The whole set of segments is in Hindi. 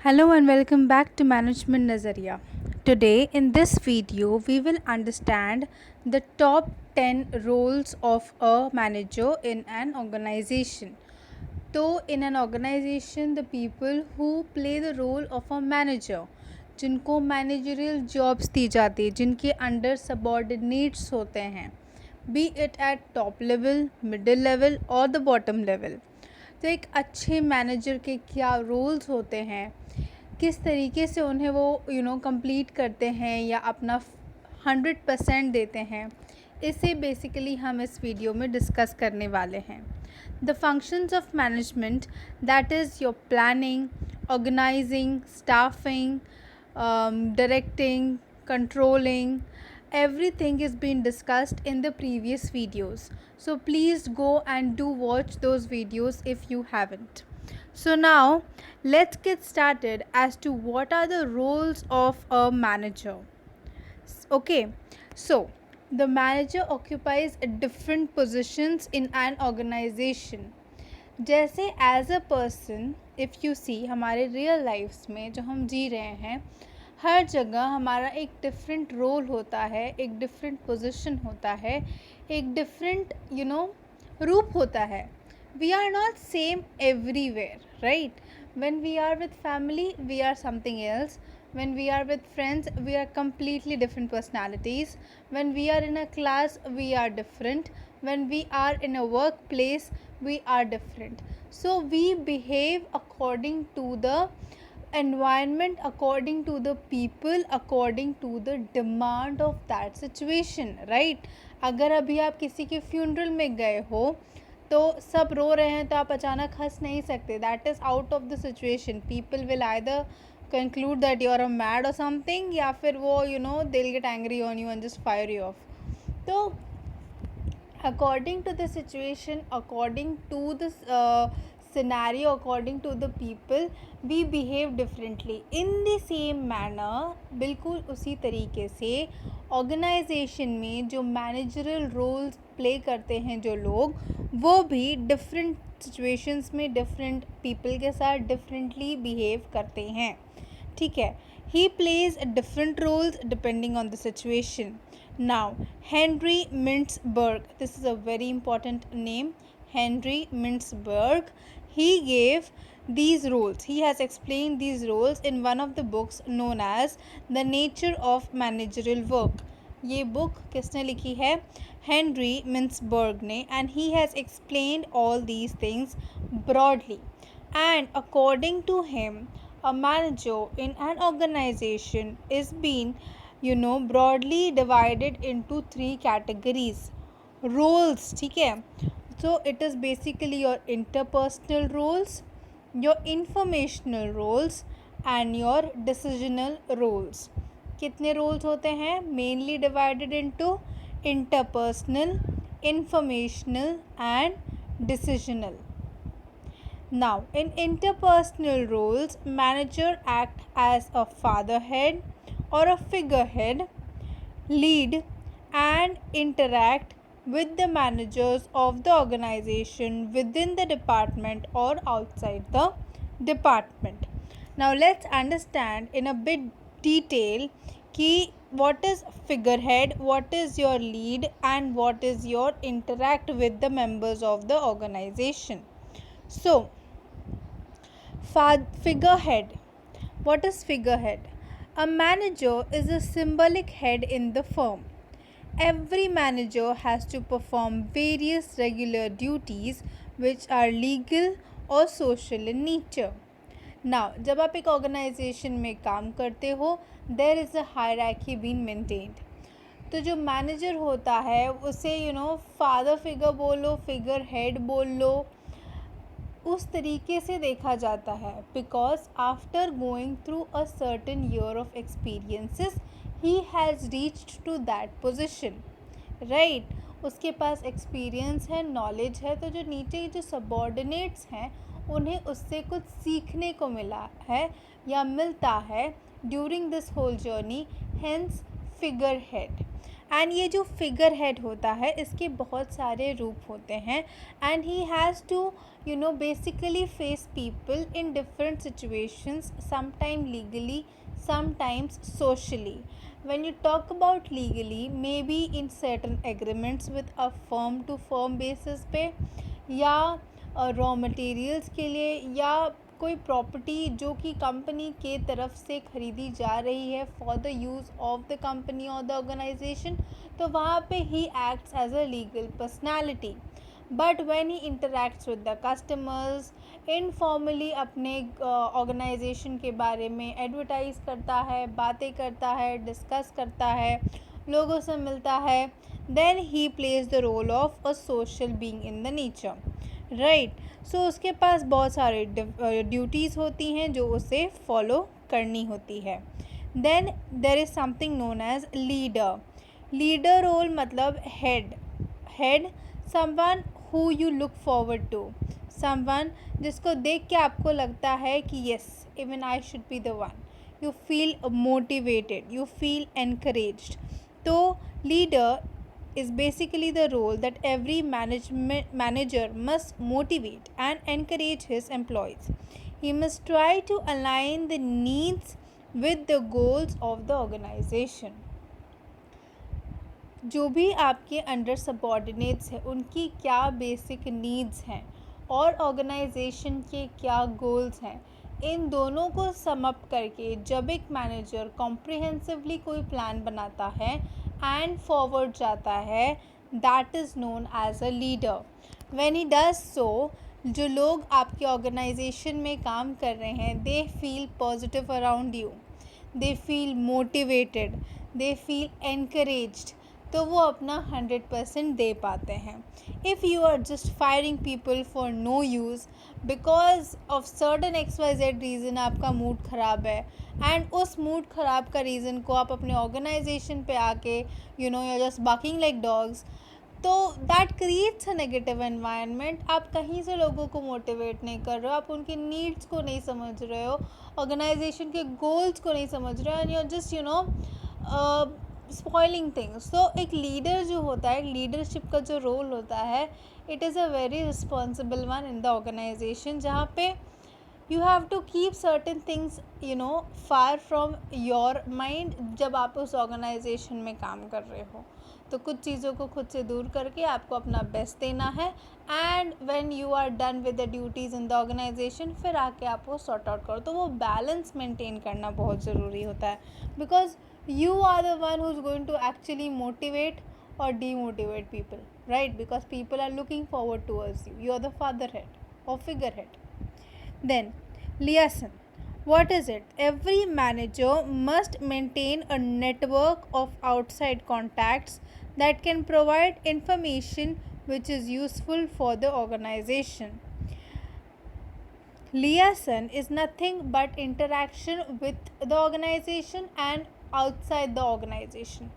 Hello and welcome back to Management Nazariya. Today, in this video, we will understand the top 10 roles of a manager in an organization. So, in an organization, the people who play the role of a manager, जिनको मैनेजरियल जॉब्स दी जाती है, जिनके अंडर सबॉर्डिनेट्स होते हैं, B it at top level, middle level और द बॉटम लेवल. तो एक अच्छे मैनेजर के क्या रोल्स होते हैं, किस तरीके से उन्हें वो कंप्लीट करते हैं या अपना 100% देते हैं, इसे बेसिकली हम इस वीडियो में डिस्कस करने वाले हैं. The functions of management, that is your planning, organizing, staffing, directing, controlling, everything is being discussed in the previous videos. So please go and do watch those videos if you haven't. So now let's get started as to what are the roles of a manager. Okay, so the manager occupies different positions in an organization. जैसे as a person if you see हमारे रियल लाइफ्स में जो हम जी रहे हैं, हर जगह हमारा एक डिफरेंट रोल होता है, एक डिफरेंट पोजीशन होता है, एक डिफरेंट रूप होता है. We are not same everywhere, right? When we are with family we are something else. When we are with friends, we are completely different personalities. When we are in a class, we are different. When we are in a workplace, we are different. So we behave according to the environment, according to the people, according to the demand of that situation, right? अगर अभी आप किसी के फ्यूनरल में गए हो तो सब रो रहे हैं तो आप अचानक हंस नहीं सकते. That is out of the situation. People will either conclude that you are a mad or something, या फिर वो they'll get angry on you and just fire you off. तो according to the situation, according to the scenario, according to the people, we behave differently. In the same manner, बिल्कुल उसी तरीके से ऑर्गेनाइजेशन में जो मैनेजरल रोल्स प्ले करते हैं जो लोग, वो भी डिफरेंट सिचुएशंस में डिफरेंट पीपल के साथ डिफरेंटली बिहेव करते हैं. ठीक है, he plays different roles depending on the situation. Now, Henry Mintzberg, this is a very important name, Henry Mintzberg. He gave these roles, he has explained these roles in one of the books known as The Nature of Managerial Work. ये बुक किसने लिखी है? हेनरी मिन्सबर्ग ने. and he has explained all these things broadly. And according to him, a manager in an organization is being broadly divided into 3 categories. Roles, ठीक है? So it is basically your interpersonal roles, your informational roles and your decisional roles. कितने roles होते हैं? Mainly divided into interpersonal, informational and decisional. Now, in interpersonal roles, manager act as a fatherhead or a figurehead, lead and interact with the managers of the organization within the department or outside the department. Now, let's understand in a bit detail कि what is figurehead, what is your lead and what is your interact with the members of the organization. So, figurehead. What is figurehead? A manager is a symbolic head in the firm. Every manager has to perform various regular duties which are legal or social in nature. Now, जब आप एक ऑर्गेनाइजेशन में काम करते हो, there is a hierarchy being maintained. तो जो मैनेजर होता है उसे फादर फिगर बोलो, फिगर हेड बोल लो, उस तरीके से देखा जाता है. Because after going through a certain year of experiences he has reached to that position, right? उसके पास एक्सपीरियंस है, नॉलेज है. तो जो नीचे जो सबॉर्डिनेट्स हैं उन्हें उससे कुछ सीखने को मिला है या मिलता है during this whole journey, hence figure head. And ये जो फिगर हेड होता है इसके बहुत सारे रूप होते हैं and he has to basically face people in different situations, sometime legally, sometimes socially. When you talk about legally, maybe in certain agreements with a firm to firm basis पे, या रॉ मटेरियल्स के लिए, या कोई प्रॉपर्टी जो कि कंपनी के तरफ से ख़रीदी जा रही है for the use of the company और द ऑर्गेनाइजेशन, तो वहाँ पे ही acts as a legal personality. But when he interacts with the customers, informally अपने ऑर्गेनाइजेशन के बारे में एडवर्टाइज़ करता है, बातें करता है, डिस्कस करता है, लोगों से मिलता है, then he plays the role of a social being in the nature, right. So उसके पास बहुत सारे ड्यूटीज़ होती हैं जो उसे फॉलो करनी होती है. Then there is something known as leader. Leader role मतलब head someone who you look forward to, someone जिसको देख के आपको लगता है कि yes, even I should be the one. You feel motivated, you feel encouraged. तो leader is basically the role that every manager must motivate and encourage his employees. He must try to align the needs with the goals of the organization. जो भी आपके अंडर सबॉर्डिनेट्स हैं उनकी क्या बेसिक नीड्स हैं और ऑर्गेनाइजेशन के क्या गोल्स हैं, इन दोनों को सम अप करके जब एक मैनेजर कॉम्प्रिहेंसिवली कोई प्लान बनाता है एंड फॉरवर्ड जाता है, that is known as a leader. When he does so, जो लोग आपके ऑर्गेनाइजेशन में काम कर रहे हैं, they feel positive around you, they feel motivated, they feel encouraged, तो वो अपना 100% दे पाते हैं. If you are just firing people for no use because of certain XYZ reason, आपका मूड ख़राब है एंड उस मूड ख़राब का रीज़न को आप अपने ऑर्गेनाइजेशन पे आके you are just barking like dogs, तो that creates a negative environment. आप कहीं से लोगों को मोटिवेट नहीं कर रहे हो, आप उनकी नीड्स को नहीं समझ रहे हो, ऑर्गेनाइजेशन के गोल्स को नहीं समझ रहे हो, and you are just spoiling things. तो एक लीडर जो होता है, लीडरशिप का जो रोल होता है, it is a very responsible one in the organization, जहाँ पे you have to keep certain things far from your mind. जब आप उस ऑर्गेनाइजेशन में काम कर रहे हो तो कुछ चीज़ों को खुद से दूर करके आपको अपना बेस्ट देना है, and when you are done with the duties in the organization, फिर आके आप वो सॉर्ट आउट करो. तो वो बैलेंस मेंटेन करना बहुत ज़रूरी होता है, because you are the one who's going to actually motivate or demotivate people, right? Because people are looking forward towards you. You are the fatherhead or figurehead. Then liaison, what is it? Every manager must maintain a network of outside contacts that can provide information which is useful for the organization. Liaison is nothing but interaction with the organization and outside the organization.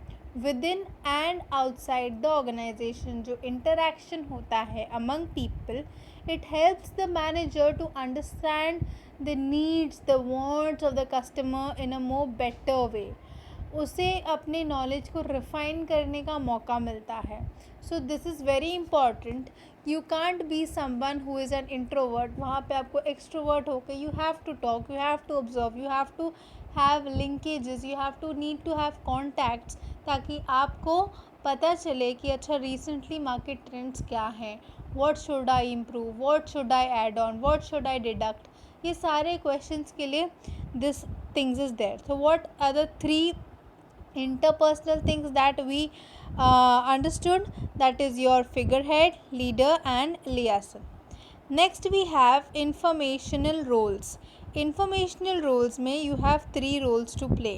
Within and outside the organization जो interaction होता है among people, it helps the manager to understand the needs, the wants of the customer in a more better way. उसे अपने नॉलेज को रिफ़ाइन करने का मौका मिलता है. So this is very important. You can't be someone who is an introvert. वहाँ पे आपको एक्सट्रोवर्ट होकर you have to talk, you have to observe, you have to have linkages, you have to need to have contacts, ताकि आपको पता चले कि अच्छा रिसेंटली मार्केट ट्रेंड्स क्या हैं, what should I improve, what should I add on, what should I deduct. ये सारे क्वेश्चंस के लिए this things is there. So what are the 3 interpersonal things that we understood? That is your figurehead, leader and liaison. Next we have informational roles. Informational roles में you have 3 roles to play.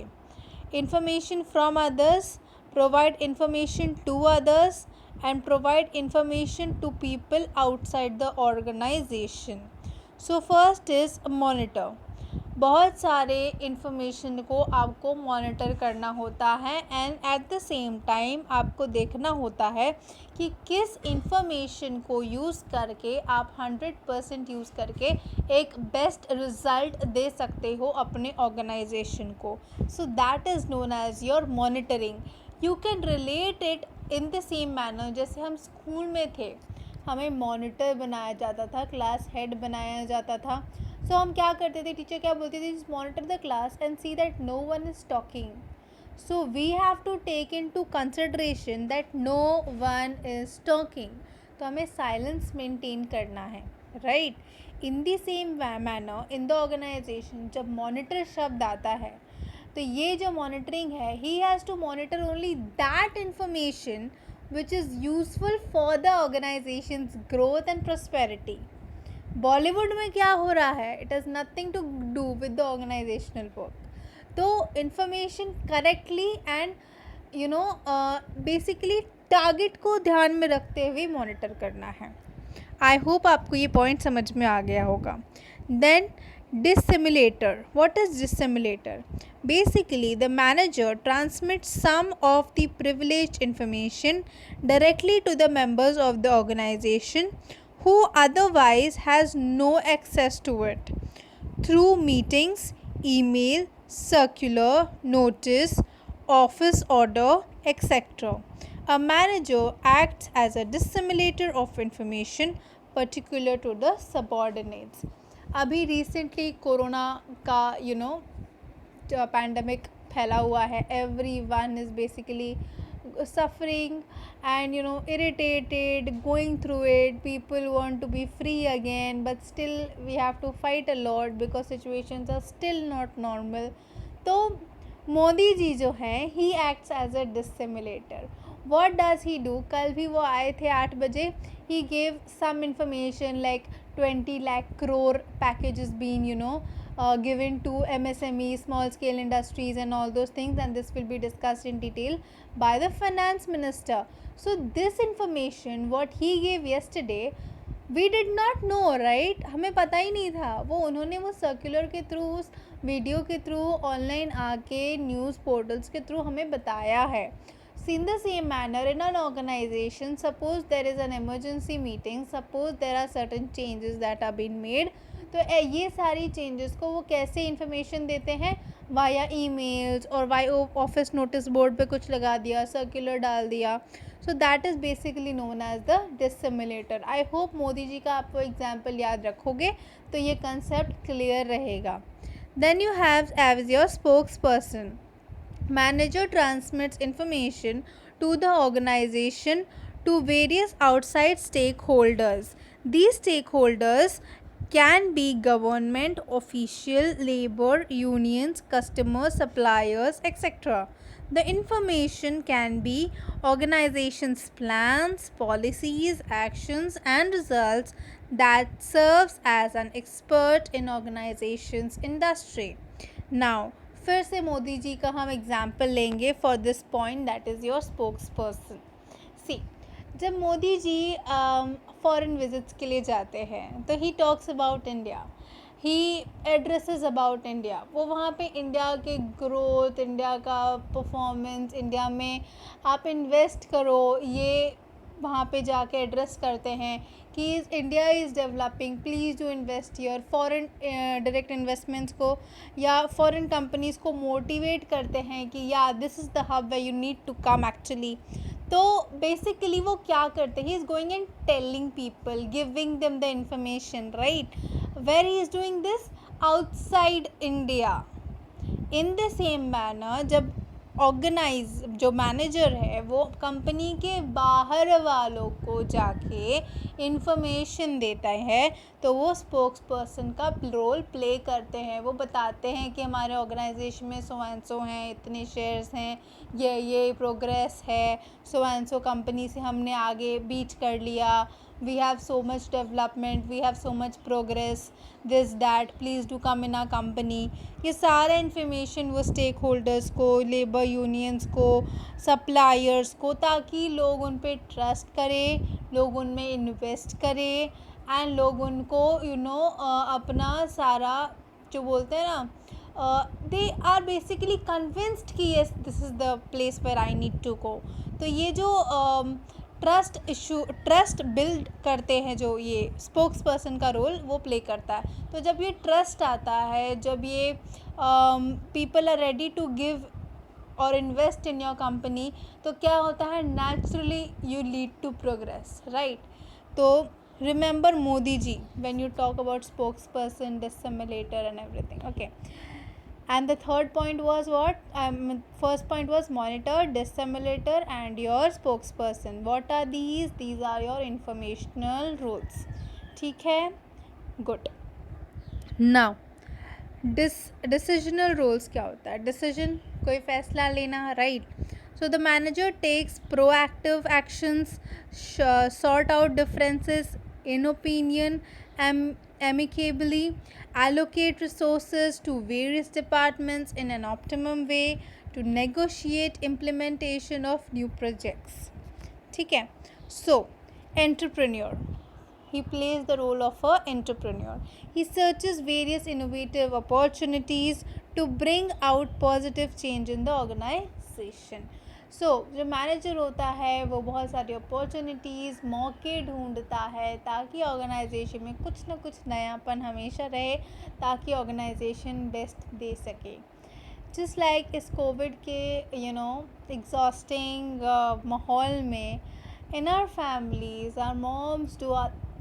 Information from others, provide information to others, and provide information to people outside the organization. So first is monitor. बहुत सारे इन्फॉर्मेशन को आपको मॉनिटर करना होता है and at the same time आपको देखना होता है कि किस इन्फॉर्मेशन को यूज़ करके आप 100% यूज़ करके एक बेस्ट रिज़ल्ट दे सकते हो अपने ऑर्गेनाइजेशन को. So that is known as your monitoring. You can relate it in the same manner. जैसे हम स्कूल में थे, हमें मॉनिटर बनाया जाता था, क्लास हेड बनाया जाता था. सो हम क्या करते थे, टीचर क्या बोलती थी, monitor the class and see that no one is talking. So we have to take into consideration that no one is talking. तो हमें silence maintain करना है, right? In the same manner, in the organization, जब monitor शब्द आता है, तो ये जो monitoring है, he has to monitor only that information which is useful for the organization's growth and prosperity. Bollywood में क्या हो रहा है, it has nothing to do with the organizational work. तो information correctly and basically target को ध्यान में रखते हुए मॉनिटर करना है. आई होप आपको ये पॉइंट समझ में आ गया होगा. Then dissimulator. What is dissimulator? Basically, the manager transmits some of the privileged information directly to the members of the organization who otherwise has no access to it through meetings, email, circular, notice, office order, etc. A manager acts as a disseminator of information particular to the subordinates. अभी रिसेंटली कोरोना का पैंडमिक फैला हुआ है. everyone is basically suffering and irritated, going through it. People want to be free again, but still we have to fight a lot because situations are still not normal. तो मोदी जी जो हैं, he acts as a dissimulator. What does he do? कल भी वो आए थे 8 बजे. He gave some information like 20 lakh crore packages being given to MSME, small scale industries and all those things, and this will be discussed in detail by the finance minister. So this information what he gave yesterday, we did not know, right? हमें पता ही नहीं था. वो उन्होंने वो सर्कुलर के थ्रू, उस वीडियो के थ्रू, ऑनलाइन आके न्यूज़ पोर्टल्स के थ्रू हमें बताया है. So in the same manner, in an organization, suppose there is an emergency meeting, suppose there are certain changes that are being made, तो ये सारी चेंजेस को वो कैसे इन्फॉर्मेशन देते हैं, वाया ईमेल्स और वाया ऑफिस नोटिस बोर्ड पे कुछ लगा दिया, सर्कुलर डाल दिया. So that is basically known as the disseminator. I hope Modi ji का आप वो एग्जाम्पल याद रखोगे तो ये कंसेप्ट क्लियर रहेगा. Then you have as your spokesperson. Manager transmits information to the organization to various outside stakeholders. These stakeholders can be government, official, labor, unions, customers, suppliers, etc. The information can be organization's plans, policies, actions, and results that serves as an expert in organization's industry. Now, फिर से मोदी जी का हम एग्जाम्पल लेंगे for this point, that is your spokesperson. See, जब मोदी जी फॉरेन विजिट्स के लिए जाते हैं तो he talks about India, he addresses about India. वो वहाँ पे इंडिया के ग्रोथ, इंडिया का परफॉर्मेंस, इंडिया में आप इन्वेस्ट करो, ये वहाँ पे जाके एड्रेस करते हैं कि India is developing, please do invest here. Foreign direct investments को या फॉरेन कंपनीज़ को मोटिवेट करते हैं कि yeah this is the hub way you need to come actually. तो बेसिकली वो क्या करते हैं, he is going and telling people, giving them the information, right. Where he is doing this outside India. In the same manner, जब जो मैनेजर है वो कंपनी के बाहर वालों को जाके इन्फॉर्मेशन देता है, तो वो स्पोक्स पर्सन का रोल प्ले करते हैं. वो बताते हैं कि हमारे ऑर्गेनाइजेशन में सो एंड सो हैं, इतने शेयर्स हैं, ये प्रोग्रेस है, सो एंड सो कंपनी से हमने आगे बीट कर लिया, we have so much development, we have so much progress, this that, please do come in our company. ये सारा इन्फॉर्मेशन वो स्टेक होल्डर्स को, लेबर यूनियंस को, सप्लायर्स को, ताकि लोग उन पे ट्रस्ट करें, लोग उनमें इन्वेस्ट करें एंड लोग उनको अपना सारा जो बोलते हैं ना, दे आर बेसिकली कन्विंस्ड कि yes this is the place where I need to go. तो ये जो ट्रस्ट बिल्ड करते हैं, जो ये स्पोक्स पर्सन का रोल वो प्ले करता है. तो जब ये ट्रस्ट आता है, जब ये people are ready to give और इन्वेस्ट इन योर कंपनी, तो क्या होता है, naturally you lead to progress, right. तो remember Modi ji when you talk about spokesperson, disseminator and everything. Okay. And the third point was what? First point was monitor, disseminator, and your spokesperson. What are these? These are your informational roles. ठीक है, good. Now, decisional roles क्या होता है? Decision, कोई फैसला लेना, right? So the manager takes proactive actions, sort out differences in opinion amicably, allocate resources to various departments in an optimum way, to negotiate implementation of new projects. ठीक है. So entrepreneur, he plays the role of a entrepreneur. He searches various innovative opportunities to bring out positive change in the organization. सो जो मैनेजर होता है वो बहुत सारी अपॉर्चुनिटीज़, मौके ढूंढता है ताकि ऑर्गेनाइजेशन में कुछ ना कुछ नयापन हमेशा रहे, ताकि ऑर्गेनाइजेशन बेस्ट दे सके. जस्ट लाइक इस कोविड के एग्जॉस्टिंग माहौल में, in our families our moms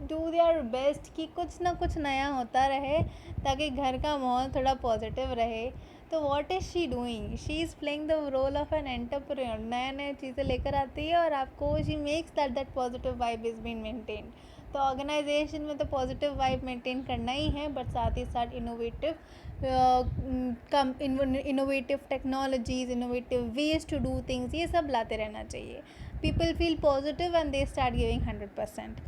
do their best कि कुछ ना कुछ नया होता रहे ताकि घर का माहौल थोड़ा पॉजिटिव रहे. तो what is she doing? She is playing the role of an entrepreneur. नए नए चीज़ें लेकर आती है और आपको she makes that positive vibe is been maintain. तो ऑर्गेनाइजेशन में तो पॉजिटिव वाइब मेंटेन करना ही है, बट साथ ही साथ innovative technologies, innovative ways to do things, ये सब लाते रहना चाहिए. People feel positive and they start giving 100%.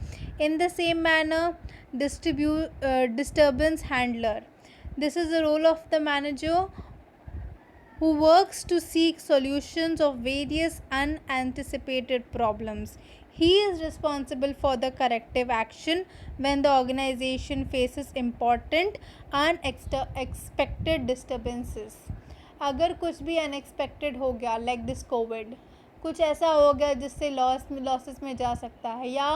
In the same manner, disturbance handler. This is the role of the manager who works to seek solutions of various unanticipated problems. He is responsible for the corrective action when the organization faces important unexpected disturbances. अगर कुछ भी अनएक्सपेक्टेड हो गया, लाइक दिस कोविड, कुछ ऐसा हो गया जिससे लॉसेस में जा सकता है, या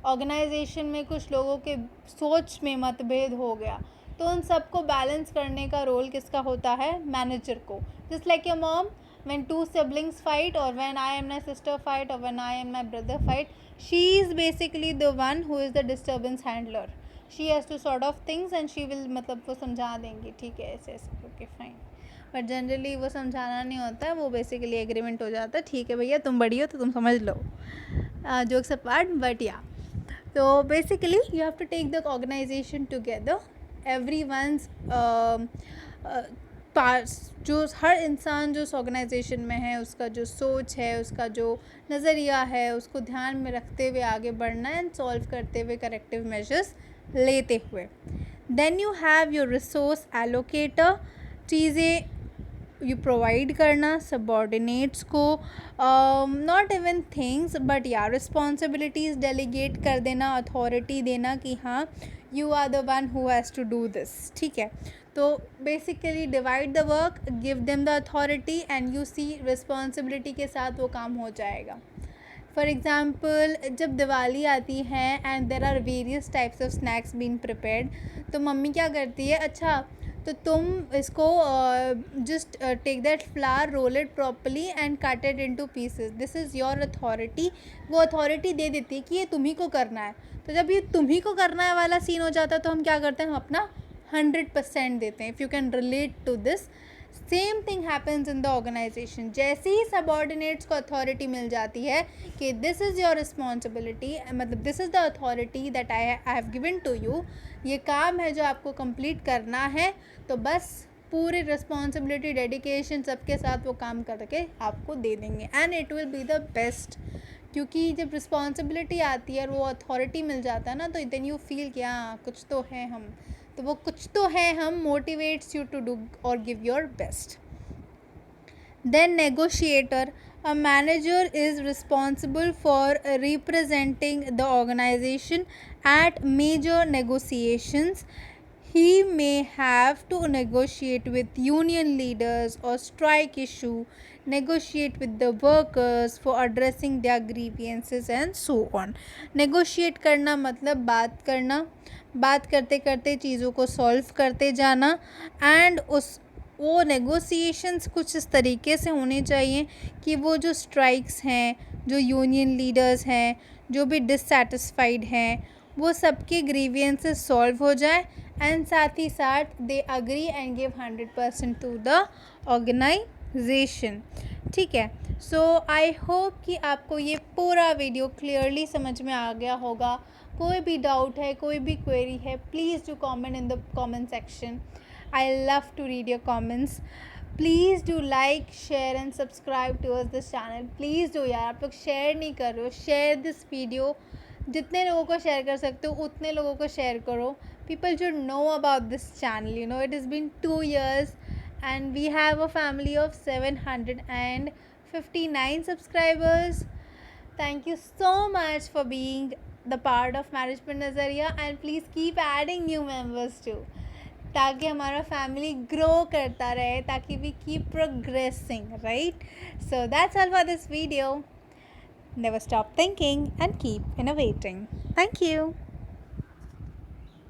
ऑर्गेनाइजेशन में कुछ लोगों के सोच में मतभेद हो गया, तो उन सबको बैलेंस करने का रोल किसका होता है? मैनेजर को. Just like your mom, when two siblings fight, or when I and my sister fight, or when I and my brother fight, she is basically the one who is the disturbance handler. She has to sort of things and she will, मतलब वो समझा देंगी, ठीक है ऐसे ऐसे, ओके फाइन. बट जनरली वो समझाना नहीं होता है, वो बेसिकली एग्रीमेंट हो जाता है, ठीक है भैया तुम बड़ी हो तो तुम समझ लो, जोक्स अपार्ट. बट या, तो basically you have to take the organization together. Everyone's जो हर इंसान जो उस ऑर्गेनाइजेशन में है, उसका जो सोच है, उसका जो नज़रिया है, उसको ध्यान में रखते हुए आगे बढ़ना एंड सॉल्व करते हुए करेक्टिव मेजर्स लेते हुए. Then you have your resource allocator. चीज़ें यू प्रोवाइड करना सबॉर्डिनेट्स को, not even things but yeah responsibilities delegate कर देना, अथॉरिटी देना कि हाँ you are the one who has to do this. ठीक है, तो basically divide the work, give them the authority and you see responsibility के साथ वो काम हो जाएगा. फॉर एग्ज़ाम्पल, जब दिवाली आती है and there are various types of snacks been prepared, तो मम्मी क्या करती है, अच्छा तो तुम इसको just take that flower, roll it properly and cut it into pieces, this is your authority. वो अथॉरिटी दे देती है कि ये तुम्ही को करना है. तो जब ये तुम्ही को करना है वाला सीन हो जाता है, तो हम क्या करते हैं, हम अपना 100% देते हैं. If you can relate to this, same thing happens in the organization. जैसे ही सबॉर्डिनेट्स को अथॉरिटी मिल जाती है कि दिस इज़ योर रिस्पॉन्सिबिलिटी, मतलब this is the authority that I have given to you, ये काम है जो आपको कंप्लीट करना है, तो बस पूरी रिस्पॉन्सिबिलिटी, डेडिकेशन सबके साथ वो काम करके आपको दे देंगे and it will be the best. क्योंकि जब रिस्पॉन्सिबिलिटी आती है और वो अथॉरिटी मिल जाता है ना, तो देन यू फील कि हाँ कुछ तो है हम, तो वो कुछ तो है हम मोटिवेट्स यू टू डू और give your best. Then negotiator. A manager is responsible for representing the organization at major negotiations. He may have to negotiate with union leaders or strike issue, negotiate with the workers for addressing their grievances and so on. Negotiate करना मतलब बात करना, बात करते करते चीज़ों को सॉल्व करते जाना एंड वो नेगोशिएशंस कुछ इस तरीके से होने चाहिए कि वो जो स्ट्राइक्स हैं, जो यूनियन लीडर्स हैं, जो भी डिससेटिस्फाइड हैं, वो सबके ग्रीवियंसेस सॉल्व हो जाए एंड साथ ही साथ they agree and give 100% to the organization. ठीक है, सो आई होप कि आपको ये पूरा वीडियो क्लियरली समझ में आ गया होगा। कोई भी डाउट है, कोई भी क्वेरी है, please do comment in the comment section. I love to read your comments. Please do like, share and subscribe to this channel. Please do यार, आप लोग शेयर नहीं कर रहे हो। शेयर दिस वीडियो, जितने लोगों को शेयर कर सकते हो उतने लोगों को शेयर करो। People should know about this channel, you know it is been 2 years and we have a family of 759 subscribers. Thank you so much for being the part of Management Nazariya and please keep adding new members too, ताकि हमारा फैमिली ग्रो करता रहे, ताकि we keep progressing, right? So that's all for this video. Never stop thinking and keep innovating. Thank you.